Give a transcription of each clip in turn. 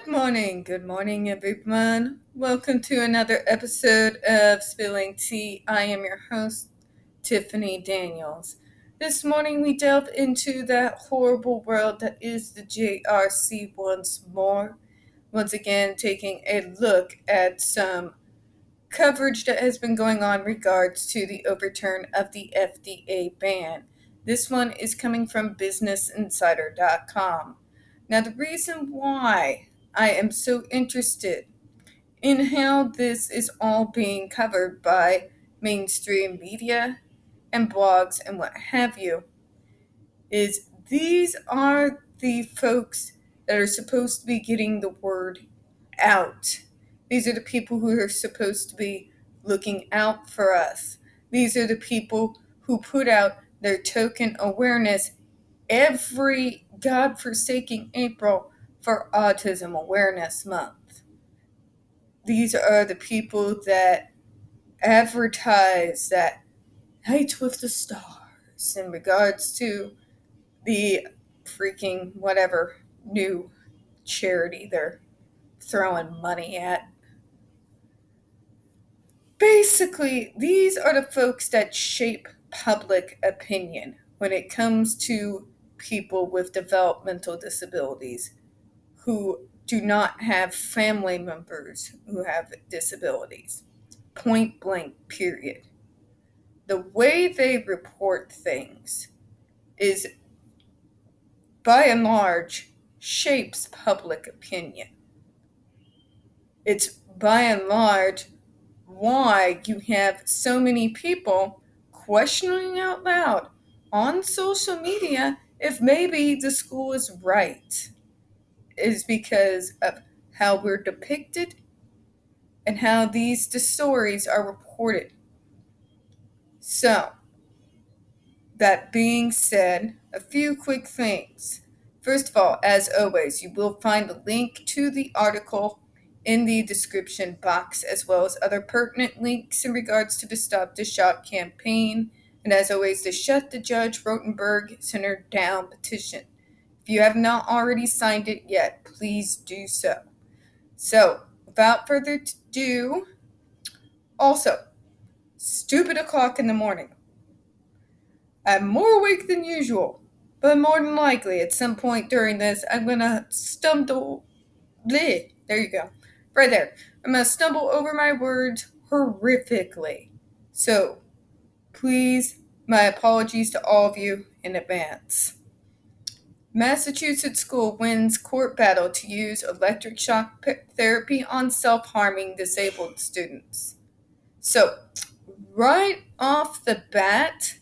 Good morning, everyone. Welcome to another episode of Spilling Tea. I am your host, Tiffany Daniels. This morning, we delve into that horrible world that is the JRC once more. Once again, taking a look at some coverage that has been going on in regards to the overturn of the FDA ban. This one is coming from BusinessInsider.com. Now, the reason why I am so interested in how this is all being covered by mainstream media and blogs and what have you is these are the folks that are supposed to be getting the word out. These are the people who are supposed to be looking out for us. These are the people who put out their token awareness every godforsaken April for Autism Awareness Month. These are the people that advertise that Night with the Stars in regards to the freaking whatever new charity they're throwing money at. Basically, these are the folks that shape public opinion when it comes to people with developmental disabilities who do not have family members who have disabilities. Point blank, period. The way they report things is, by and large, shapes public opinion. It's by and large why you have so many people questioning out loud on social media if maybe the school is right, is because of how we're depicted and how these stories are reported. So, that being said, a few quick things. First of all, as always, you will find the link to the article in the description box, as well as other pertinent links in regards to the Stop the Shop campaign, and as always, the Shut the Judge Rotenberg Center Down petition. If you have not already signed it yet, please do so. So, without further ado, also, stupid o'clock in the morning. I'm more awake than usual, but more than likely at some point during this, I'm gonna stumble. Bleh, there you go. Right there. I'm gonna stumble over my words horrifically. So, please, my apologies to all of you in advance. Massachusetts school wins court battle to use electric shock therapy on self-harming disabled students. So, right off the bat,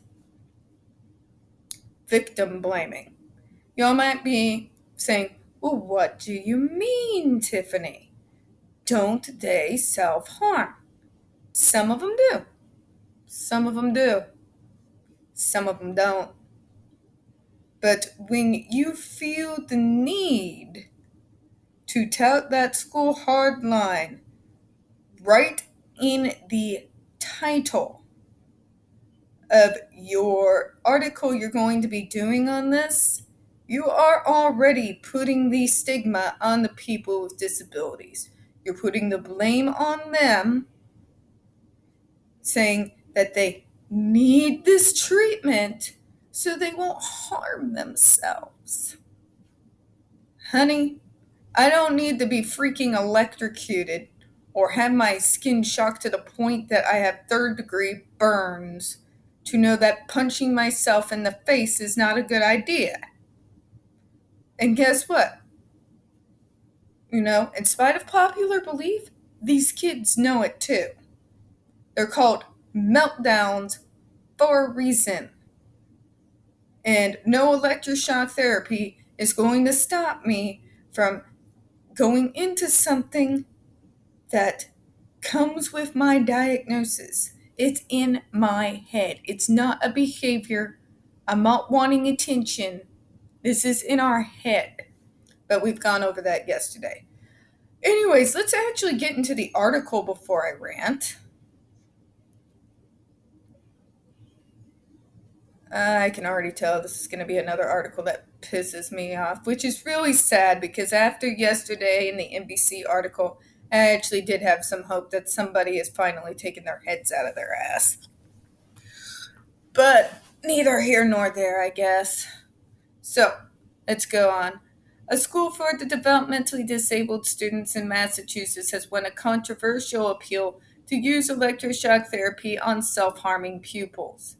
victim blaming. Y'all might be saying, well, what do you mean, Tiffany? Don't they self-harm? Some of them do. Some of them do. Some of them don't. But when you feel the need to tout that school hard line right in the title of your article you're going to be doing on this, you are already putting the stigma on the people with disabilities. You're putting the blame on them, saying that they need this treatment so they won't harm themselves. Honey, I don't need to be freaking electrocuted or have my skin shocked to the point that I have third-degree burns to know that punching myself in the face is not a good idea. And guess what? In spite of popular belief, these kids know it too. They're called meltdowns for a reason. And no electroshock therapy is going to stop me from going into something that comes with my diagnosis. It's in my head. It's not a behavior. I'm not wanting attention. This is in our head. But we've gone over that yesterday. Anyways, let's actually get into the article before I rant. I can already tell this is going to be another article that pisses me off, which is really sad because after yesterday in the NBC article, I actually did have some hope that somebody has finally taken their heads out of their ass. But neither here nor there, I guess. So, let's go on. A school for the developmentally disabled students in Massachusetts has won a controversial appeal to use electroshock therapy on self-harming pupils.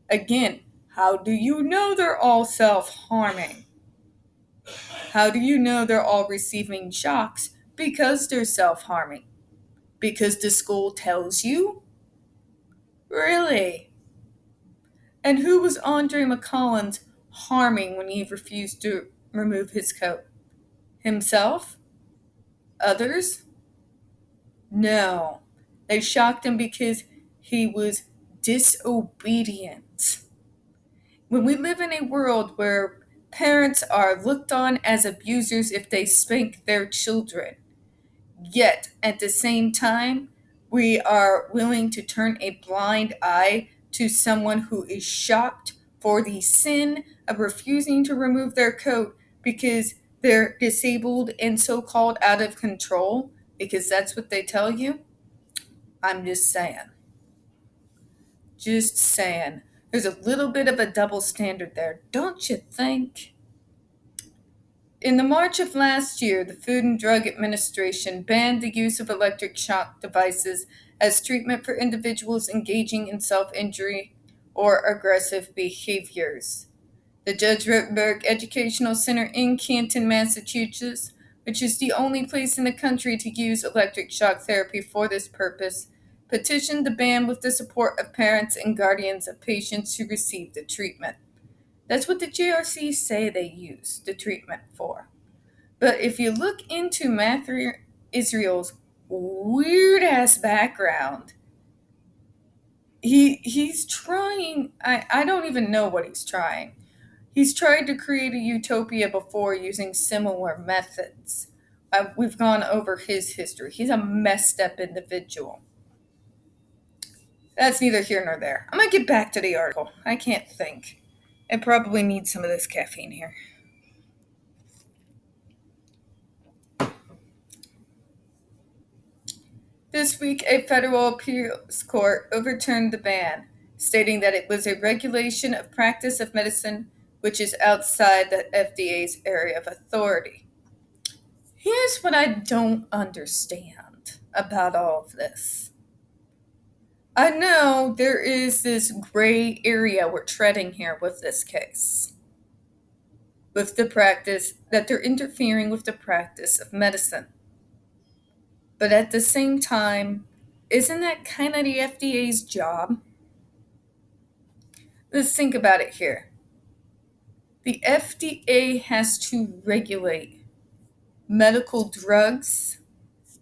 Again, how do you know they're all self-harming? How do you know they're all receiving shocks? Because they're self-harming. Because the school tells you? Really? And who was Andre McCollins harming when he refused to remove his coat? Himself? Others? No. They shocked him because he was disobedient. When we live in a world where parents are looked on as abusers if they spank their children, yet at the same time, we are willing to turn a blind eye to someone who is shocked for the sin of refusing to remove their coat because they're disabled and so-called out of control, because that's what they tell you. I'm just saying. Just saying. There's a little bit of a double standard there, don't you think? In the March of last year, the Food and Drug Administration banned the use of electric shock devices as treatment for individuals engaging in self-injury or aggressive behaviors. The Judge Rotenberg Educational Center in Canton, Massachusetts, which is the only place in the country to use electric shock therapy for this purpose, petitioned the ban with the support of parents and guardians of patients who received the treatment. That's what the JRC say they use the treatment for. But if you look into Matthew Israel's weird-ass background, he's trying, I don't even know what he's trying. He's tried to create a utopia before using similar methods. We've gone over his history. He's a messed up individual. That's neither here nor there. I'm going to get back to the article. I can't think. I probably need some of this caffeine here. This week, a federal appeals court overturned the ban, stating that it was a regulation of practice of medicine which is outside the FDA's area of authority. Here's what I don't understand about all of this. I know there is this gray area we're treading here with this case, with the practice that they're interfering with the practice of medicine. But at the same time, isn't that kind of the FDA's job? Let's think about it here. The FDA has to regulate medical drugs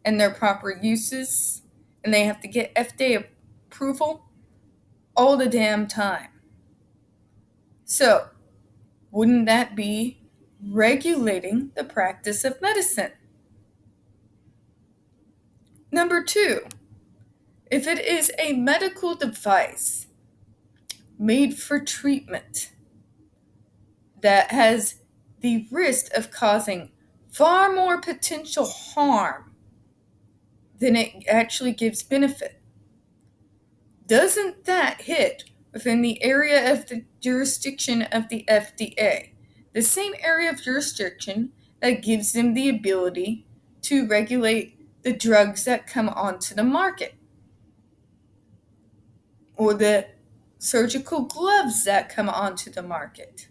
and their proper uses, and they have to get FDA approval all the damn time. So, wouldn't that be regulating the practice of medicine? Number 2, if it is a medical device made for treatment that has the risk of causing far more potential harm than it actually gives benefit, doesn't that hit within the area of the jurisdiction of the FDA, the same area of jurisdiction that gives them the ability to regulate the drugs that come onto the market, or the surgical gloves that come onto the market?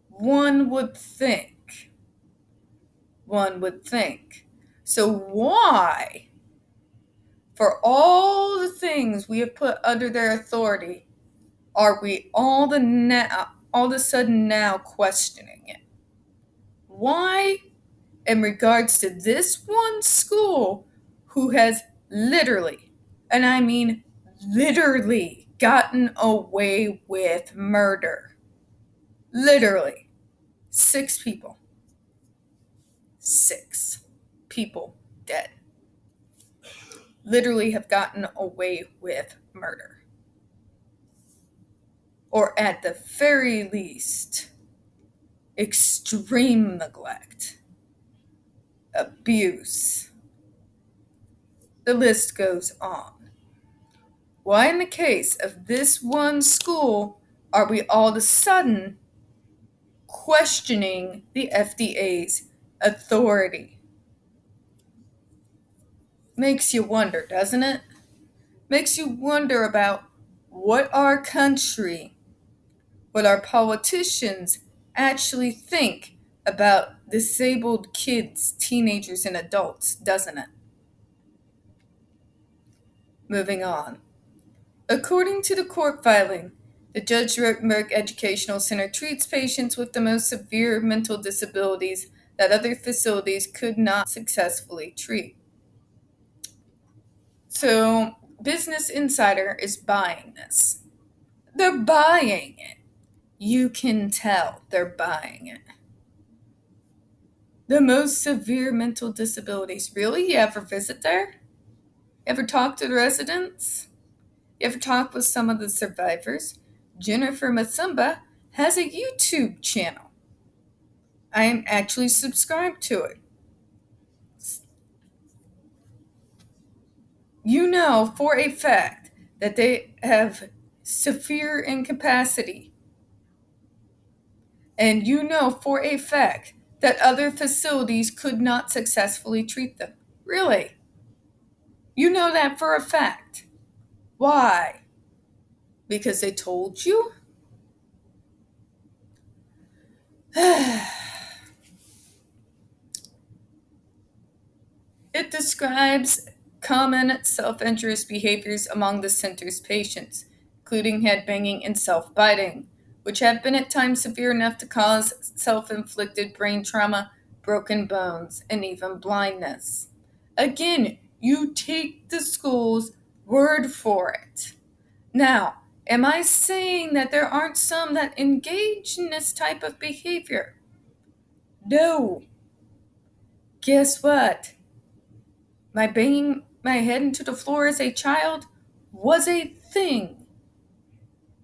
One would think. So why, for all the things we have put under their authority, are we all of a sudden now questioning it? Why, in regards to this one school who has literally, and I mean literally, gotten away with murder? Literally. 6 people. 6 people dead. Literally have gotten away with murder. Or at the very least, extreme neglect, abuse. The list goes on. Why, in the case of this one school, are we all of a sudden questioning the FDA's authority? Makes you wonder, doesn't it? Makes you wonder about what our country, what our politicians actually think about disabled kids, teenagers, and adults, doesn't it? Moving on. According to the court filing, the Judge Rotenberg Educational Center treats patients with the most severe mental disabilities that other facilities could not successfully treat. So, Business Insider is buying this. They're buying it. You can tell they're buying it. The most severe mental disabilities. Really? You ever visit there? You ever talk to the residents? You ever talk with some of the survivors? Jennifer Masumba has a YouTube channel. I am actually subscribed to it. You know for a fact that they have severe incapacity. And you know for a fact that other facilities could not successfully treat them. Really? You know that for a fact. Why? Because they told you? It describes common self-injurious behaviors among the center's patients, including headbanging and self-biting, which have been at times severe enough to cause self-inflicted brain trauma, broken bones, and even blindness. Again, you take the school's word for it. Now, am I saying that there aren't some that engage in this type of behavior? No. Guess what? My banging my head into the floor as a child was a thing.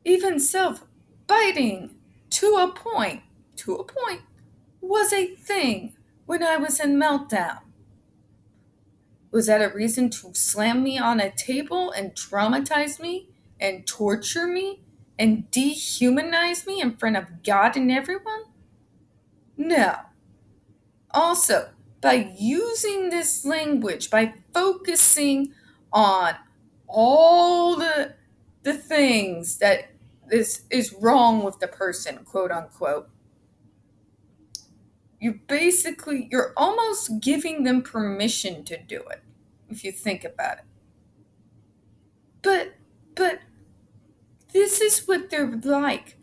Even self-biting to a point, was a thing when I was in meltdown. Was that a reason to slam me on a table and traumatize me and torture me and dehumanize me in front of God and everyone? No. Also, by using this language, by focusing on all the things that this is wrong with the person, quote unquote, you're almost giving them permission to do it, if you think about it. But this is what they're like.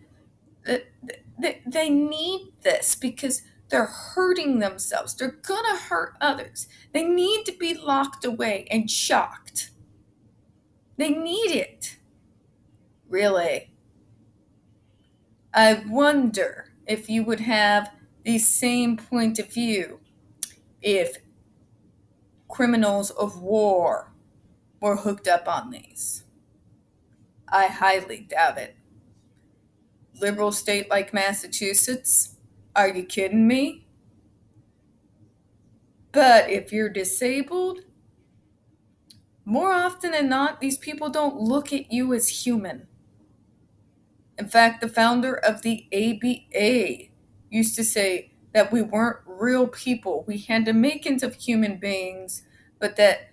They need this because they're hurting themselves. They're gonna hurt others. They need to be locked away and shocked. They need it. Really. I wonder if you would have the same point of view if criminals of war were hooked up on these. I highly doubt it. Liberal state like Massachusetts? Are you kidding me? But if you're disabled, more often than not, these people don't look at you as human. In fact, the founder of the ABA used to say that we weren't real people. We had the makings of human beings, but that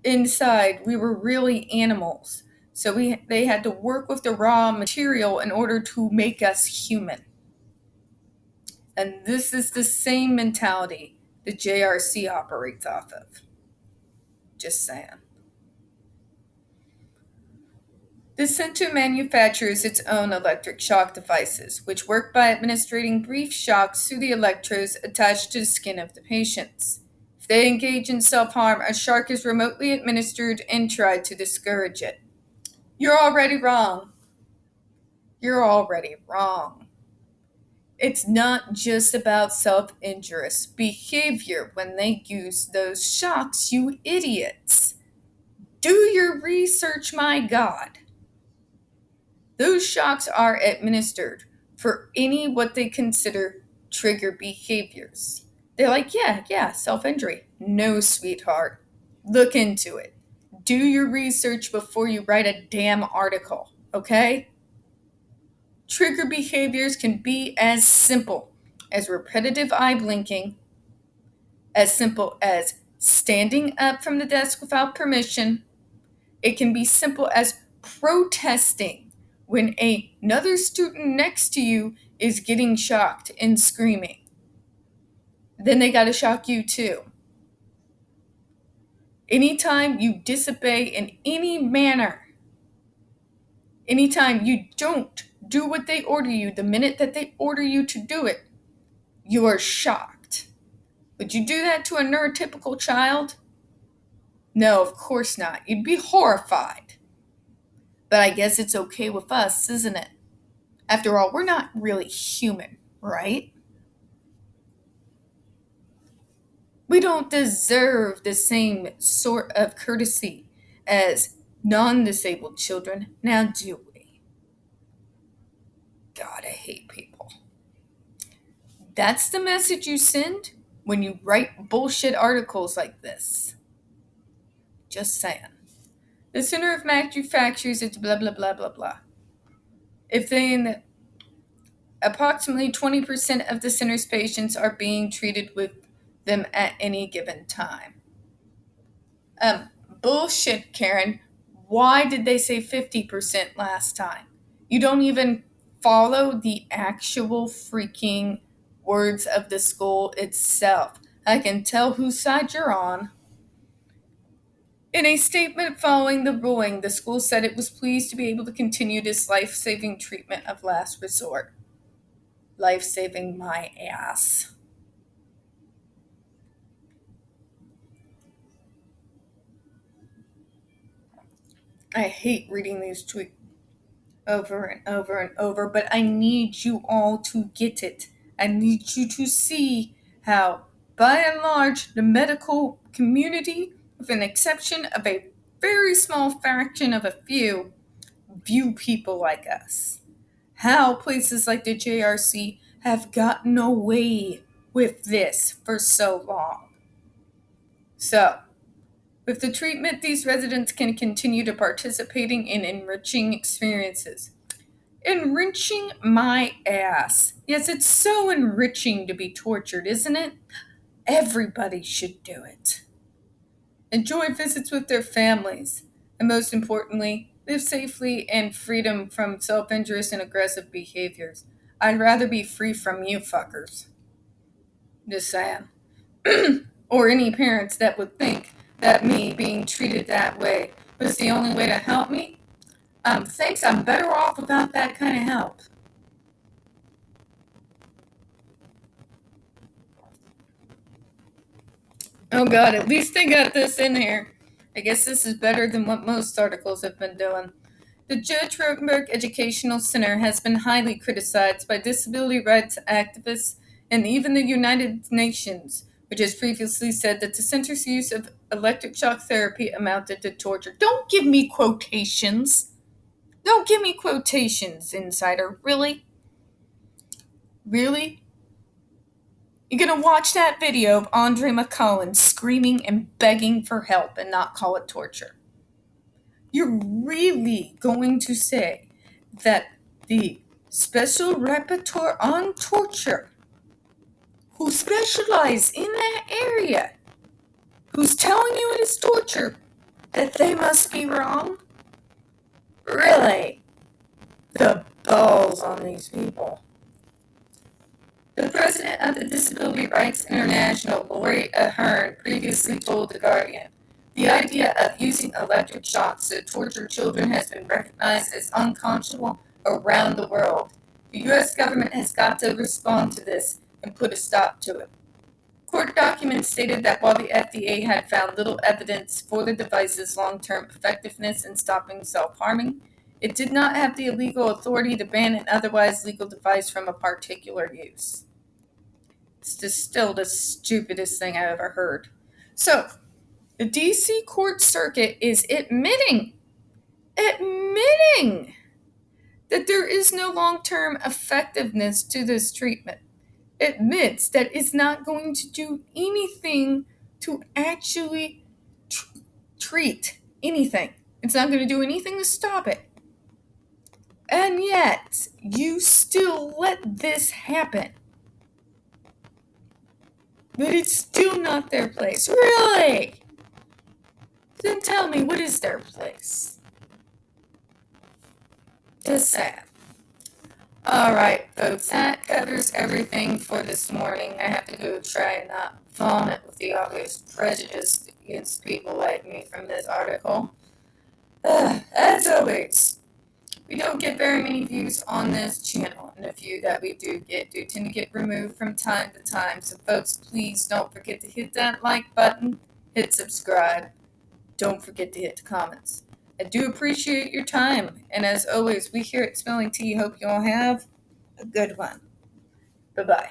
inside we were really animals. So they had to work with the raw material in order to make us human. And this is the same mentality the JRC operates off of. Just saying. The center manufactures its own electric shock devices, which work by administering brief shocks through the electrodes attached to the skin of the patients. If they engage in self-harm, a shock is remotely administered and tried to discourage it. You're already wrong. You're already wrong. It's not just about self-injurious behavior when they use those shocks, you idiots. Do your research, my God. Those shocks are administered for any what they consider trigger behaviors. They're like, yeah, self-injury. No, sweetheart. Look into it. Do your research before you write a damn article, okay? Trigger behaviors can be as simple as repetitive eye blinking, as simple as standing up from the desk without permission. It can be simple as protesting when another student next to you is getting shocked and screaming. Then they got to shock you too. Anytime you disobey in any manner, anytime you don't do what they order you the minute that they order you to do it, you are shocked. Would you do that to a neurotypical child? No, of course not. You'd be horrified. But I guess it's okay with us, isn't it? After all, we're not really human, right? We don't deserve the same sort of courtesy as non-disabled children, now do we? God, I hate people. That's the message you send when you write bullshit articles like this. Just saying. The center of manufacturers is blah, blah, blah, blah, blah. If then approximately 20% of the center's patients are being treated with them at any given time. Bullshit, Karen. Why did they say 50% last time? You don't even follow the actual freaking words of the school itself. I can tell whose side you're on. In a statement following the ruling, the school said it was pleased to be able to continue this life-saving treatment of last resort. Life-saving my ass. I hate reading these tweets over and over and over, but I need you all to get it. I need you to see how, by and large, the medical community, with an exception of a very small fraction of a few, view people like us. How places like the JRC have gotten away with this for so long. So, with the treatment, these residents can continue to participating in enriching experiences. Enriching my ass. Yes, it's so enriching to be tortured, isn't it? Everybody should do it. Enjoy visits with their families. And most importantly, live safely and freedom from self-injurious and aggressive behaviors. I'd rather be free from you fuckers. Just saying. Or any parents that would think that me being treated that way was the only way to help me. Thanks, I'm better off without that kind of help. Oh god, at least they got this in here. I guess this is better than what most articles have been doing. The Judge Rotenberg Educational Center has been highly criticized by disability rights activists and even the United Nations, which has previously said that the center's use of electric shock therapy amounted to torture. Don't give me quotations. Don't give me quotations, insider. Really? Really? You're going to watch that video of Andre McCullen screaming and begging for help and not call it torture. You're really going to say that the special rapporteur on torture, who specialize in that area, who's telling you it is torture, that they must be wrong? Really? The balls on these people. The president of the Disability Rights International, Lori Ahern, previously told The Guardian, the idea of using electric shocks to torture children has been recognized as unconscionable around the world. The U.S. government has got to respond to this and put a stop to it. Court documents stated that while the FDA had found little evidence for the device's long-term effectiveness in stopping self-harming, it did not have the legal authority to ban an otherwise legal device from a particular use. It's just still the stupidest thing I've ever heard. So, the D.C. Court Circuit is admitting that there is no long-term effectiveness to this treatment, admits that it's not going to do anything to actually treat anything. It's not going to do anything to stop it. And yet, you still let this happen. But it's still not their place. Really? Then tell me, what is their place? Just sad. Alright, folks, that covers everything for this morning. I have to go try and not vomit with the obvious prejudice against people like me from this article. As always, we don't get very many views on this channel, and the few that we do tend to get removed from time to time. So folks, please don't forget to hit that like button, hit subscribe. Don't forget to hit the comments. I do appreciate your time, and as always, we here at Smelling Tea hope you all have a good one. Bye-bye.